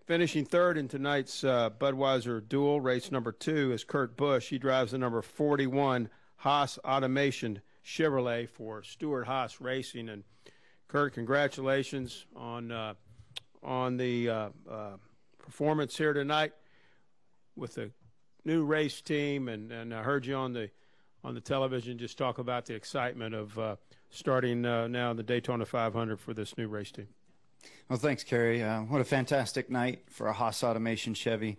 Finishing third in tonight's Budweiser Duel, race number 2, is Kurt Busch. He drives the number 41 Haas Automation Chevrolet for Stewart Haas Racing. And Kurt, congratulations on the performance here tonight with the new race team. And I heard you on the television just talk about the excitement of starting now the Daytona 500 for this new race team. Well, thanks, Kerry. What a fantastic night for a Haas Automation Chevy.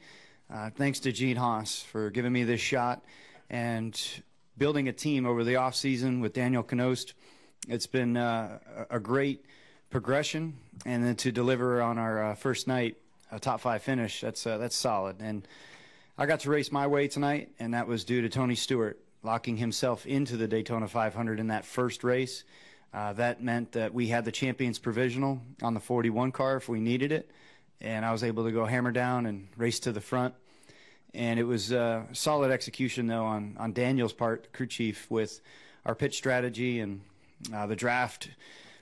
Thanks to Gene Haas for giving me this shot and building a team over the offseason with Daniel Knost. It's been a great progression, and then to deliver on our first night a top 5 finish, that's solid. And I got to race my way tonight, and that was due to Tony Stewart locking himself into the Daytona 500 in that first race. That meant that we had the Champions Provisional on the 41 car if we needed it, and I was able to go hammer down and race to the front. And it was solid execution, though, on Daniel's part, crew chief, with our pitch strategy, and the draft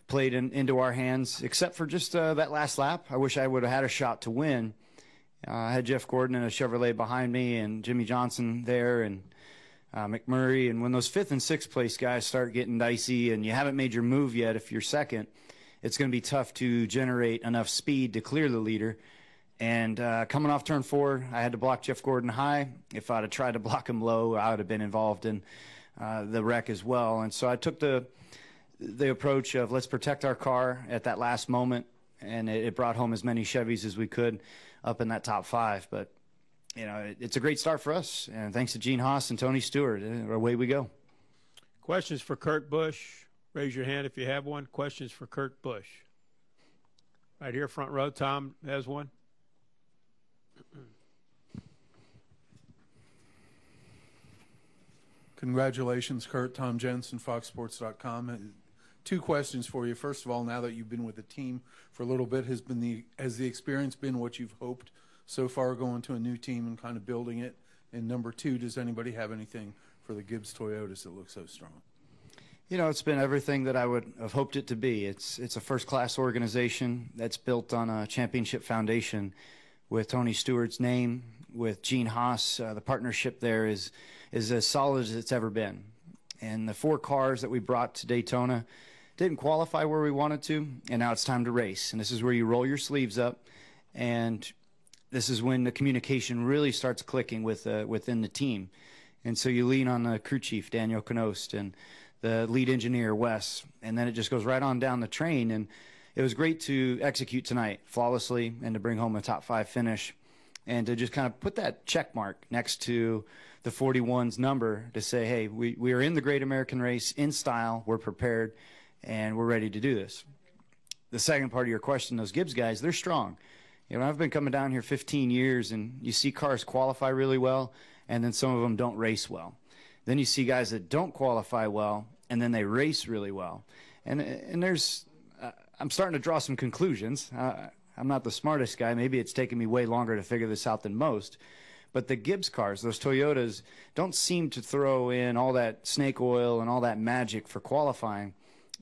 played into our hands, except for just that last lap. I wish I would have had a shot to win. I had Jeff Gordon in a Chevrolet behind me and Jimmy Johnson there, and McMurray. And when those 5th and 6th place guys start getting dicey and you haven't made your move yet, if you're second, it's going to be tough to generate enough speed to clear the leader. And coming off turn 4, I had to block Jeff Gordon high. If I'd have tried to block him low, I would have been involved in the wreck as well. And so I took the approach of let's protect our car at that last moment, and it brought home as many Chevys as we could up in that top 5. But you know, it's a great start for us, and thanks to Gene Haas and Tony Stewart, away we go. Questions for Kurt Busch? Raise your hand if you have one. Questions for Kurt Busch? Right here, front row. Tom has one. Congratulations, Kurt. Tom Jensen, FoxSports.com. 2 questions for you. First of all, now that you've been with the team for a little bit, has the experience been what you've hoped so far, going to a new team and kind of building it? And number 2, does anybody have anything for the Gibbs Toyotas that look so strong? You know, it's been everything that I would have hoped it to be. It's a first-class organization that's built on a championship foundation with Tony Stewart's name, with Gene Haas. The partnership there is as solid as it's ever been. And the 4 cars that we brought to Daytona didn't qualify where we wanted to, and now it's time to race. And this is where you roll your sleeves up, and this is when the communication really starts clicking within the team. And so you lean on the crew chief, Daniel Knost, and the lead engineer, Wes, and then it just goes right on down the train. And it was great to execute tonight flawlessly and to bring home a top 5 finish and to just kind of put that check mark next to the 41's number to say, hey, we are in the Great American Race in style, we're prepared, and we're ready to do this. The second part of your question, those Gibbs guys, they're strong. You know, I've been coming down here 15 years, and you see cars qualify really well, and then some of them don't race well. Then you see guys that don't qualify well, and then they race really well. And there's, I'm starting to draw some conclusions. I'm not the smartest guy. Maybe it's taken me way longer to figure this out than most. But the Gibbs cars, those Toyotas, don't seem to throw in all that snake oil and all that magic for qualifying.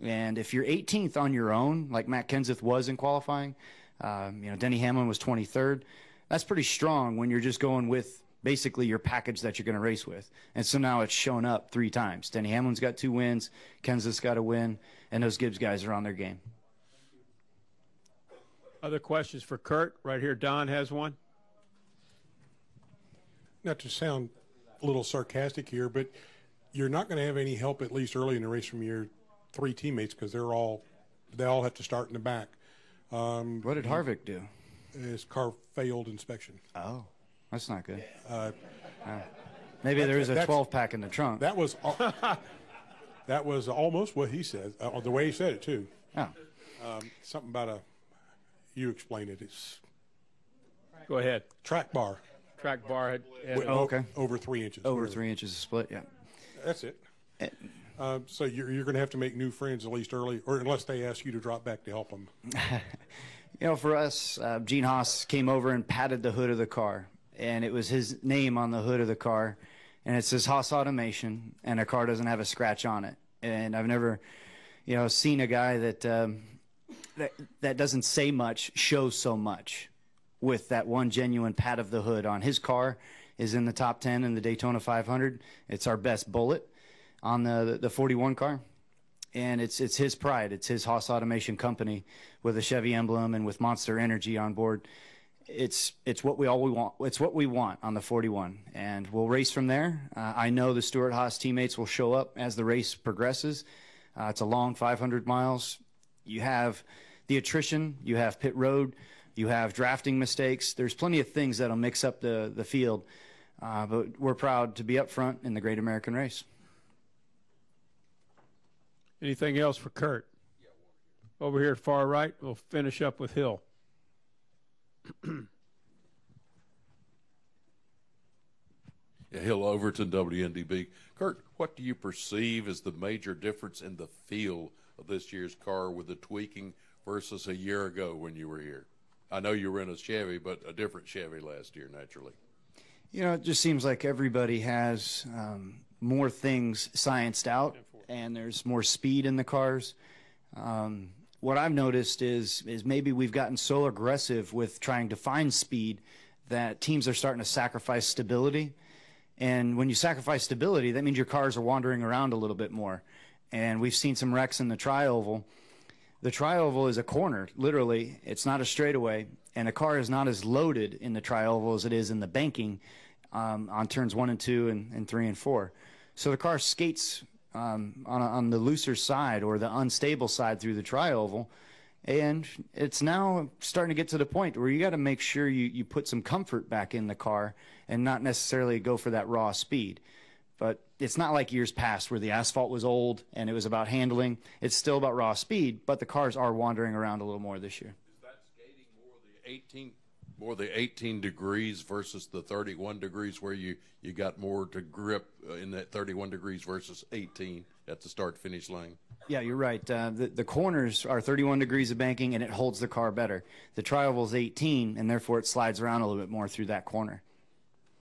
And if you're 18th on your own, like Matt Kenseth was in qualifying, you know, Denny Hamlin was 23rd. That's pretty strong when you're just going with basically your package that you're going to race with. And so now it's shown up 3 times. Denny Hamlin's got 2 wins, Kenseth's got a win, and those Gibbs guys are on their game. Other questions for Kurt? Right here, Don has one. Not to sound a little sarcastic here, but you're not going to have any help, at least early in the race, from your 3 teammates, because they all have to start in the back. What did Harvick do? His car failed inspection. Oh, that's not good. Maybe there is a 12-pack in the trunk. That was almost what he said, the way he said it, too. Oh. Something about you explain it. It's Go ahead. track bar. Track bar had okay. Over 3 inches. Over 3 inches of split, yeah. That's it. So you're going to have to make new friends at least early, or unless they ask you to drop back to help them. You know, for us, Gene Haas came over and patted the hood of the car, and it was his name on the hood of the car, and it says Haas Automation, and our car doesn't have a scratch on it. And I've never, you know, seen a guy that doesn't say much show so much with that one genuine pat of the hood on his car is in the top 10 in the Daytona 500. It's our best bullet on the 41 car. And it's his pride. It's his Haas Automation Company with a Chevy emblem and with Monster Energy on board. It's what we want. It's what we want on the 41, and we'll race from there. I know the Stewart Haas teammates will show up as the race progresses. It's a long 500 miles. You have the attrition, you have pit road, you have drafting mistakes. There's plenty of things that'll mix up the field, but we're proud to be up front in the Great American Race. Anything else for Kurt? Over here at far right, we'll finish up with Hill. Hill Overton, WNDB. Kurt, what do you perceive as the major difference in the feel of this year's car with the tweaking versus a year ago when you were here? I know you were in a Chevy, but a different Chevy last year, naturally. You know, it just seems like everybody has more things scienced out, and there's more speed in the cars. What I've noticed is maybe we've gotten so aggressive with trying to find speed that teams are starting to sacrifice stability. And when you sacrifice stability, that means your cars are wandering around a little bit more. And we've seen some wrecks in the tri-oval. The tri-oval is a corner, literally. It's not a straightaway. And a car is not as loaded in the tri-oval as it is in the banking on turns 1 and 2 and 3 and 4. So the car skates on the looser side or the unstable side through the tri-oval, and it's now starting to get to the point where you got to make sure you put some comfort back in the car and not necessarily go for that raw speed. But it's not like years past where the asphalt was old and it was about handling. It's still about raw speed, but the cars are wandering around a little more this year. Is that skating more the 18 degrees versus the 31 degrees where you got more to grip in that 31 degrees versus 18 at the start-finish line? Yeah, you're right. The corners are 31 degrees of banking, and it holds the car better. The tri-oval is 18, and therefore it slides around a little bit more through that corner.